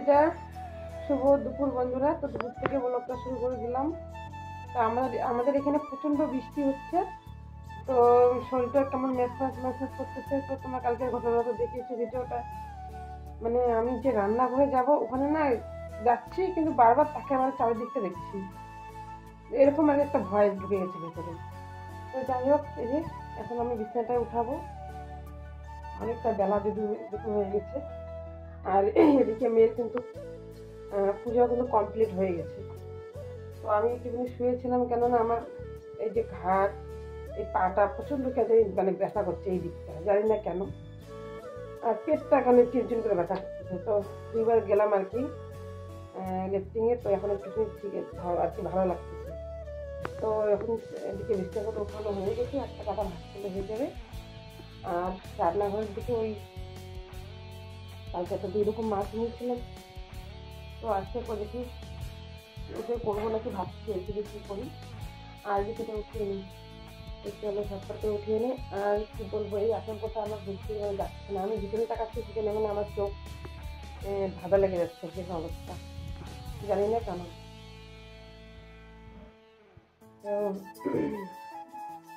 যা শুভ দুপুর বন্ধুরা। তো দুপুর থেকে ব্লগটা শুরু করে দিলাম। তো আমাদের এখানে প্রচণ্ড বৃষ্টি হচ্ছে। তো শরীরটা কেমন ম্যাচ করতেছে। তো তোমার কালকের ঘটনা তো দেখিয়েছি ভিডিওটা। মানে আমি যে রান্নাঘরে যাব ওখানে না যাচ্ছি, কিন্তু বারবার তাকে আমার চারিদিকটা দেখছি, এরকম একটা ভয় ঢুকে গেছে ভেতরে। তো যাই হোক, এই যে এখন আমি বিছানাটায় উঠাবো, অনেকটা বেলা দুপুর হয়ে গেছে। আর এদিকে মেয়ের কিন্তু পুজো কিন্তু কমপ্লিট হয়ে গেছে। তো আমি একটুখানি শুয়েছিলাম, কেননা আমার এই যে ঘাট, এই পাটা প্রচণ্ড কাজে মানে ব্যথা করছে, এই দিকটা জানি না কেন। আর পেটটা এখানে চিনচিন করে ব্যথা করতেছে। তো 2বার গেলাম আর কি লিফটিংয়ে। তো এখন একটুখানি ঠিক আর কি ভালো লাগতেছে। তো এখন এদিকে বিছানাটা উঠানো হয়ে গেছে, একটা কাটা ভাত ছিল হয়ে যাবে। আর রান্নাঘরের দিকে ওই কালকে তো 2 রকম মাছ নিয়েছিলাম। তো আজকে দেখি উঠে করবো নাকি ভাবছি, এদিকে কী করি। আর এদিকে উঠিয়ে নিই, একটু হলে ঝটপটে উঠিয়ে নিই। আর কি বলবো, এই আতঙ্কটা আমার বুঝতে যাচ্ছে না। আমি যেখানে তাকাচ্ছি সেখানে মানে আমার চোখ ধাঁধা লেগে যাচ্ছে, যে অবস্থা জানি না কেন।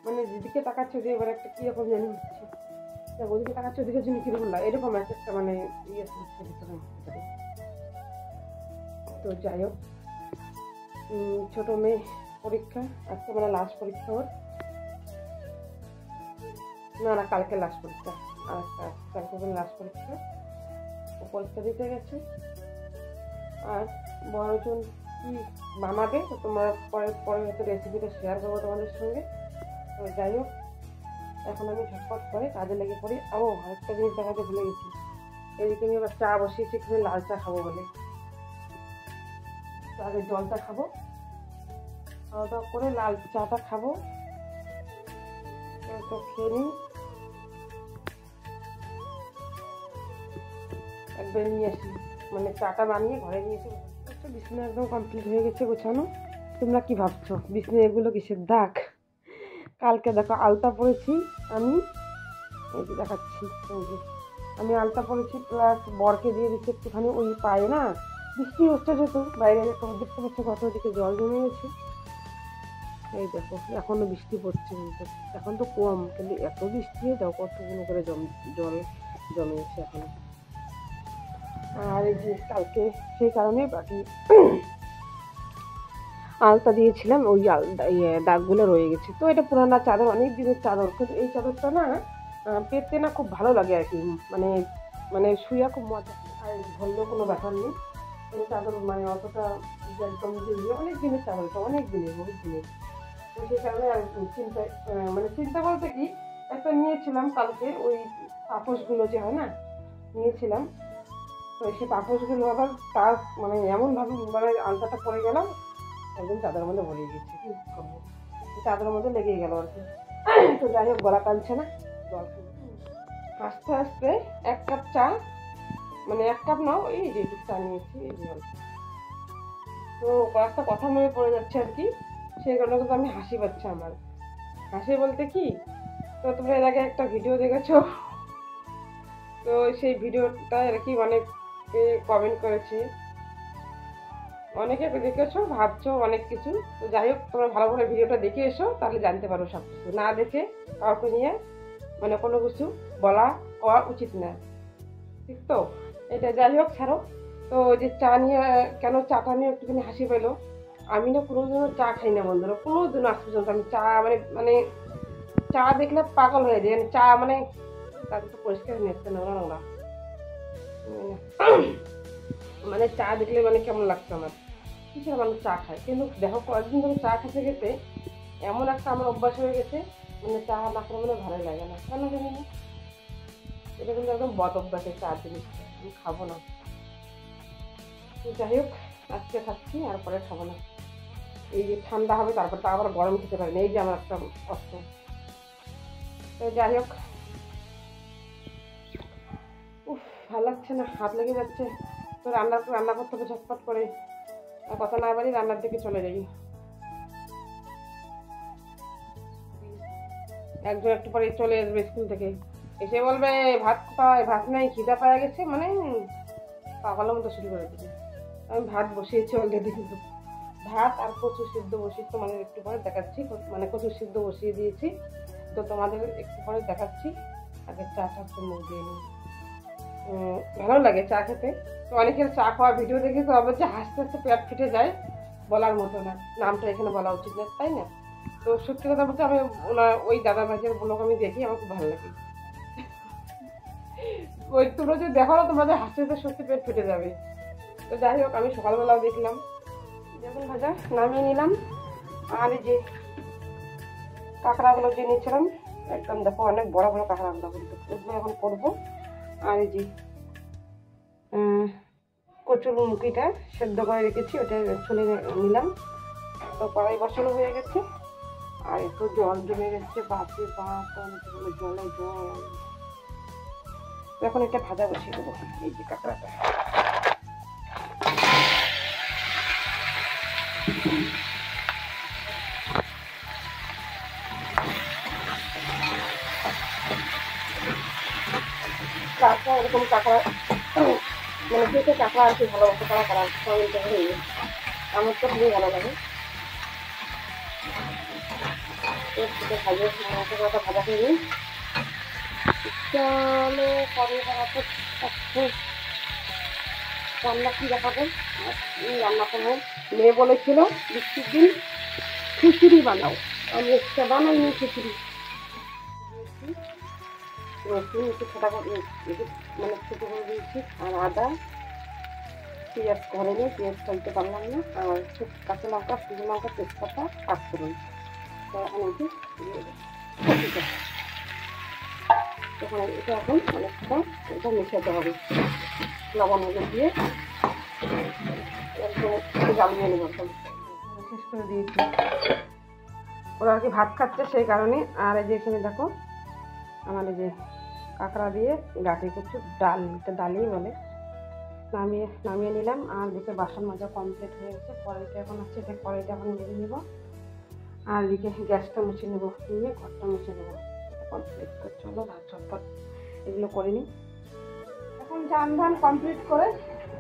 মানে যেদিকে তাকাচ্ছে যে এবার একটা কীরকম জানি হচ্ছে, ওদিকে তাকাচ্ছে ওদিকে জন্য কিরকম লাগে, এরকম একটা মানে ইয়ে হচ্ছে ভিতরে। তো যাই হোক, ছোটো মেয়ে পরীক্ষা আজকে, মানে লাস্ট পরীক্ষা ওর। না কালকে লাস্ট পরীক্ষা, আর কালকে লাস্ট পরীক্ষা। ও পরীক্ষা দিতে গেছে। আর বড়জন কি বানাবে, তো তোমরা পরে হয়তো রেসিপিটা শেয়ার করবো তোমাদের সঙ্গে। তো যাই হোক, এখন আমি ঝটপট করে কাজে লেগে পড়ি। আরেকটা জিনিস দেখাতে ভুলে গেছি, এদিকে আমি আবার চা বসিয়েছি, এখানে লাল চা খাবো বলে। তো আগে জলটা খাবো, খাওয়া দাওয়া করে লাল চাটা খাবো। তো খেয়ে নিই, একবার নিয়ে আসি, মানে চাটা বানিয়ে ঘরে নিয়ে এসে। বিছানা একদম কমপ্লিট হয়ে গেছে গোছানো। তোমরা কি ভাবছো বিছানা এগুলো কিসের দাগ? কালকে দেখো আলতা পরেছি আমি, এই যে দেখাচ্ছি, এই যে আমি আলতা পরেছি, প্লাস বরকে দিয়ে দিচ্ছি একটুখানি ওই পায়ে। না বৃষ্টি হচ্ছে যেহেতু বাইরে দেখতে পাচ্ছি কত দিকে জল জমে গেছে। এই দেখো এখনো বৃষ্টি পড়ছে, কিন্তু এখন তো কম, কিন্তু এত বৃষ্টি হয়ে যাও কতগুলো করে জল জমে গেছে এখনো। আর এই যে কালকে সেই কারণে বাকি আলতা দিয়েছিলাম, ওই দাগগুলো রয়ে গেছে। তো এটা পুরানা চাদর, অনেক দিনের চাদর, কিন্তু এই চাদরটা না পেতে না খুব ভালো লাগে আর কি, মানে শুয়া খুব মজা, আর ধরলেও কোনো ব্যাপার নেই। এই চাদর মানে অতটা একদম অনেক দিনের চাদরটা, অনেক দিনের, বহুত দিনের। তো সেই কারণে আর চিন্তা বলতে কি, একটা নিয়েছিলাম কালকে, ওই পাপোশগুলো যে হয় না, নিয়েছিলাম। তো সেই পাপোশগুলো আবার তার মানে এমনভাবে মানে আলতাটা পরে গেলাম, একদম চাদরের মধ্যে ভরে গেছে। কি করবো, চাদরের মধ্যে লেগেই গেল আর কি। তো যাই হোক, গলা টানছে না, জল আস্তে আস্তে 1 কাপ চা, মানে 1 কাপ নাও, এই যে চা নিয়েছি, এই জল। তো কয়েকটা কথা মনে পড়ে যাচ্ছে আর কি, সেই কারণে কিন্তু আমি হাসি পাচ্ছে আমার। হাসি বলতে কি, তো তোমরা এর আগে একটা ভিডিও দেখেছো, তো সেই ভিডিওটা আর কি অনেকে কমেন্ট করেছে, অনেকে দেখেছো, ভাবছো অনেক কিছু। তো যাই হোক, তোমরা ভালো করে ভিডিওটা দেখে এসো, তাহলে জানতে পারো সব কিছু। না দেখে কাউকে নিয়ে মানে কোনো কিছু বলা করা উচিত না, ঠিক তো? এটা যাই হোক, ছাড়ো। তো যে চা নিয়ে, কেন চাটা নিয়ে একটুখানি হাসি পেলো, আমি না কোনোদিনও চা খাই না বন্ধুরা, কোনোদিনও আজ পর্যন্ত আমি চা মানে চা দেখলে পাগল হয়ে যায়। চা মানে তাকে তো পরিষ্কার নিচ্ছে না, মানে চা দেখলে মানে কেমন লাগছে আমার, কিসের মানুষ চা খায়। কিন্তু দেখো কয়েকদিন ধরে চা খেতে খেতে এমন একটা আমার অভ্যাস হয়ে গেছে, মানে চা না করে মানে ভালোই লাগে না, কেন জানি না। এটা কিন্তু একদম বদ অভ্যাসের চা জিনিসটা, আমি খাবো না। যাই হোক, আজকে খাচ্ছি, আর পরে খাবো না। এই যে ঠান্ডা হবে, তারপর তা আবার গরম খেতে পারি না, এই যে আমার একটা কষ্ট। তো যাই হোক, ভালো লাগছে না, হাত লেগে যাচ্ছে। তো রান্না করতে হবে ঝটপট করে, কথা না বাড়ি রান্নার দিকে চলে যাই। একজন একটু পরে চলে আসবে স্কুল থেকে, এসে বলবে ভাত কোথায়, ভাত নাই, খিদা পাওয়া গেছে, মানে পাগলের মতো শুরু করে দিবি। আমি ভাত বসিয়েছি অলরেডি, কিন্তু ভাত আর কচু সিদ্ধ বসিয়ে তোমাদের একটু পরে দেখাচ্ছি। মানে কচু সিদ্ধ বসিয়ে দিয়েছি, তো তোমাদের একটু পরে দেখাচ্ছি। আগে চাটা মুখ দিয়ে নিই। ভালো লাগে চা খেতে। তো অনেকের চা খাওয়া ভিডিও দেখে তো আবার যে হাসতে হাসতে পেট ফেটে যায়, বলার মতো না, নামটা এখানে বলা উচিত না, তাই না? তো সত্যি কথা বলতে আমি ওই দাদা ভাইয়ের ব্লগ আমি দেখি, আমার খুব ভালো লাগে। ওই তোমরা যদি দেখো না, তোমাদের হাসতে হাসতে সত্যি পেট ফেটে যাবে। তো যাই হোক, আমি সকালবেলাও দেখলাম যেমন ভাজা নামিয়ে নিলাম। আর এই যে কাঁকড়াগুলো যে নিয়েছিলাম, একদম দেখো অনেক বড় বড় কাঁকড়াগুলো, কিন্তু ওগুলো এখন করবো। আর এই যে কচুর মুখিটা সেদ্ধ করে রেখেছি, ওটা ছুলে নিলাম। তো কড়াই বসানো হয়ে গেছে, আর একটু জল জমে গেছে, বাপরে বাপ অনেকগুলো জলে জল। এখন এটা ভাজা বসিয়ে দেবো, এই যে কাঁকড়াটা। কাঁকড়া এরকম কাঁকড়া মানে যেতে কাঁকড়া আর কি ভালোবাসে, তারা তারা সবাইটা হয়ে গেছে, আমার তো খুবই ভালো লাগে। ভাজা ভাজা করে নিই। চলো কবে বানাতে রান্না কি দেখাবো, রান্না করবো। মেয়ে বলেছিল বৃষ্টির দিন খিচুড়ি বানাও, আমি একটা বানাইনি খিচুড়ি। রসুন একটু ছোটা করে মানে ছোটো করে দিয়েছি, আর আদা পেঁয়াজ করে নিয়ে পেঁয়াজ ফেলতে পারলাম না, আর কাঁচা লঙ্কা শুকনো লঙ্কা তেজপাতা পাক করুন। তো এখন তখন এটা এখন অনেকটা এটা মেশাতে হবে, লবণ হলুদ দিয়ে একদম জ্বালিয়ে নেব। শেষ করে দিয়েছি, ওরা আর কি ভাত খাচ্ছে সেই কারণে। আর এই যে এখানে দেখো আমার এই যে কাঁকড়া দিয়ে গাঁটি কচু ডাল, এটা ডালই বলে, নামিয়ে নিলাম। আর দিকে বাসন মাজা কমপ্লিট হয়ে গেছে, কড়াইটা এখন আছে, এটা কড়াইটা এখন মেরে নেব। আর এদিকে গ্যাসটা মুছে নেবো, নিয়ে ঘরটা মুছে নেবো কমপ্লিট। তো চলো ভাত চটপট এগুলো করে নিই। এখন চান ধান কমপ্লিট করে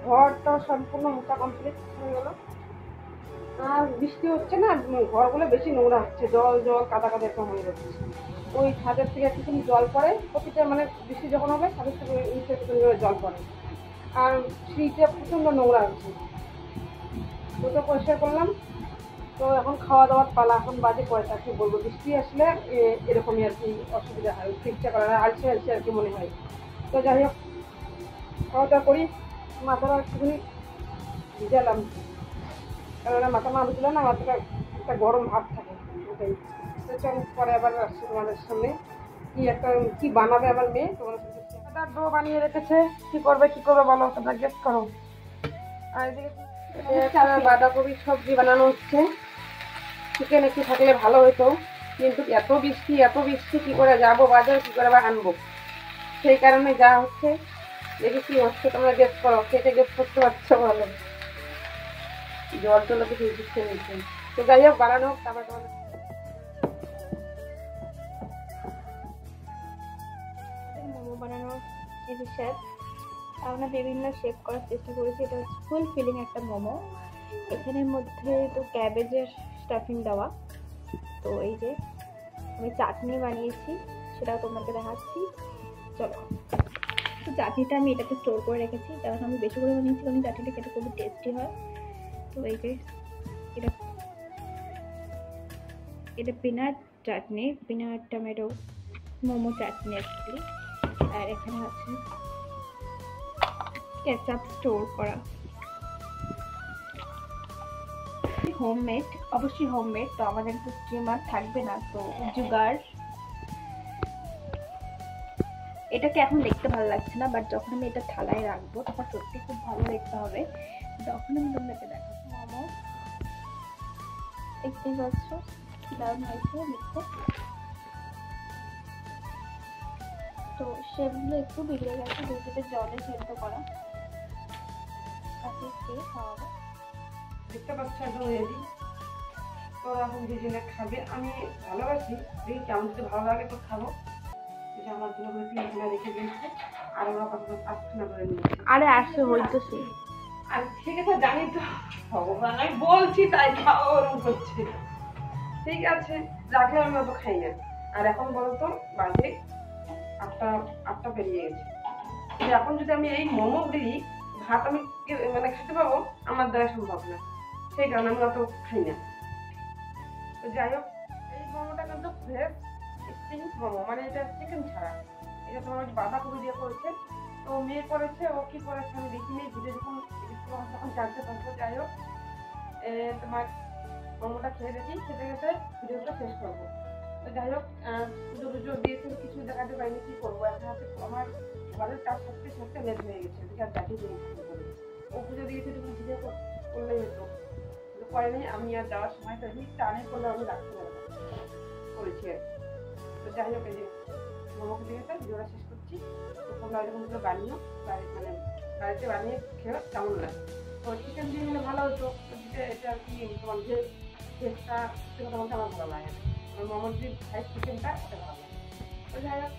ঘরটা সম্পূর্ণ মোছা কমপ্লিট হয়ে গেল। আর বৃষ্টি হচ্ছে না, ঘরগুলো বেশি নোংরা হচ্ছে, জল জল কাদা কাদা এরকম হয়ে যাচ্ছে। ওই ছাদের থেকে একটুখানি জল পড়ে প্রতিটা, মানে বৃষ্টি যখন হবে ছাদের থেকে নিচে একটুখানি জল পড়ে। আর সিঁড়িটা প্রচণ্ড নোংরা হচ্ছে, ওটা পরিষ্কার করলাম। তো এখন খাওয়া দাওয়ার পালা। এখন বাজে কয়টা, কি বলবো, বৃষ্টি আসলে এরকমই আর কি অসুবিধা হয়, ঠিকঠাক করা হয়, আলসে আলসে আর কি মনে হয়। তো যাই হোক খাওয়া দাওয়া করি। মাথাটা একটুখানি ভিজালাম, কেননা মাথা না ভিজলে না মাথাটা একটা গরম ভাব থাকে, ওটাই। তো চল পরে আবার আসছি তোমাদের সামনে, কি বানাবে আমার মেয়ে, তোমার সাথে ডো বানিয়ে রেখেছে। কি করবে বলো, তোমরা গেস করো। আর এদিকে বাঁধাকপি সবজি বানানো হচ্ছে। চিকেন একটু থাকলে ভালো হতো, কিন্তু এত বৃষ্টি কি করে যাবো বাজার, কি করে আনবো, সেই কারণে যা হচ্ছে। দেখি কি হচ্ছে, তোমরা গেস করো, খেতে গেস করতে পারছো ভালো। জল টল কিছু দিচ্ছে নিচ্ছে। তো যাই হোক বানানো হোক, তারপর তোমাদের মোমো বানানোর এই বিষয়ে আমরা বিভিন্ন শেপ করার চেষ্টা করেছি। এটা হচ্ছে ফুল ফিলিং একটা মোমো। এখানের মধ্যে তো ক্যাবেজের স্টাফিং দেওয়া। তো এই যে আমি চাটনি বানিয়েছি, সেটাও তোমাকে দেখাচ্ছি, চলো। তো চাটনিটা আমি এটাতে স্টোর করে রেখেছি, কারণ আমি বেশি করে বানিয়েছি, কারণ চাটনিটা খেতে খুবই টেস্টি হয়। তো এই যে এটা পিনাট চাটনি, পিনাট টমেটো মোমো চাটনি অ্যাকচুয়ালি। আর এখানে আছে কেচাপ স্টোর করা, হোমমেড, অবশ্যই হোমমেড। তো আমাদের তো স্টিমার থাকবে না, তো জুগার। এটাকে এখন দেখতে ভালো লাগছে না, বাট যখন আমি এটা থালায় রাখবো তখন সত্যি খুব ভালো দেখতে হবে। তখন আমি তোমাদেরকে দেখাবো। মোমো দেখতে পাচ্ছ দারুণ হয়েছে দেখতে। তো সেগুলো একটু বিগড়ে গেছে, দুটোতে জলে সেদ্ধ করা। খাওয়াবো, দেখতে পাচ্ছ একদম রেডি। তো এখন দুজনে খাবে, আমি ভালোবাসি, দেখি কেমন যদি ভালো লাগে তো খাবো। এটা আমার জন্য করে এখানে রেখে দিয়েছে। আর ওরা কত পাঁচখানা করে নিয়েছে। আরে আসছে হইতেছে। আর ঠিক আছে জানি তো, ভগবান আমি বলছি তাই খাওয়া ওরকম করছে। ঠিক আছে রাখলে আমি অত খাই না। আর এখন বলতো বাজে 8টা পেরিয়ে গেছে। এখন যদি আমি এই মোমো দিই, ভাত আমি মানে খেতে পাবো আমার দ্বারা সম্ভব না, সেই কারণে আমি অত খাই না। তো যাই হোক, এই মোমোটা কিন্তু ফ্রেশ স্টিং মোমো, মানে এটা চিকেন ছাড়া। এটা তোমার বাঁধাকপি দিয়ে করেছে। তো মেয়ে করেছে, ও কি করেছে আমি দেখিনি, ভিডিও যখন জানতে পারবো। যাই হোক, তোমার মোমোটা খেয়ে দেখি, খেতে খেতে ভিডিওটা শেষ করবো। তো যাই হোক, পুজো দিয়েছিল, কিছু দেখাতে পারিনি, কি করবো। এখন হচ্ছে আমার ঘরের কাজ সত্যি লেট হয়ে গেছে, এদিকে আর যাকে ও পুজো দিয়েছে তুমি ভিডিও করলেই হতো, কিন্তু করেনি। আমি আর যাওয়ার সময় তো টানে করলে আমি রাখতে পারবো করেছি আর। তো যাই হোক, এই যে মোমোকে দিয়েছে, ভিডিওটা শেষ করছি। তো তোমরা এরকম করে বানিও, মানে বাড়িতে বানিয়ে খেয়েও কেমন লাগে। তো চিকেন দিয়ে হলে ভালো হতো, এটা আর কি তোমার যে টেস্টটা সেটা তোমাকে আমার ভালো লাগে না। মোমোর যে চিকেনটা ওটা ভালো লাগে। তো যাই হোক,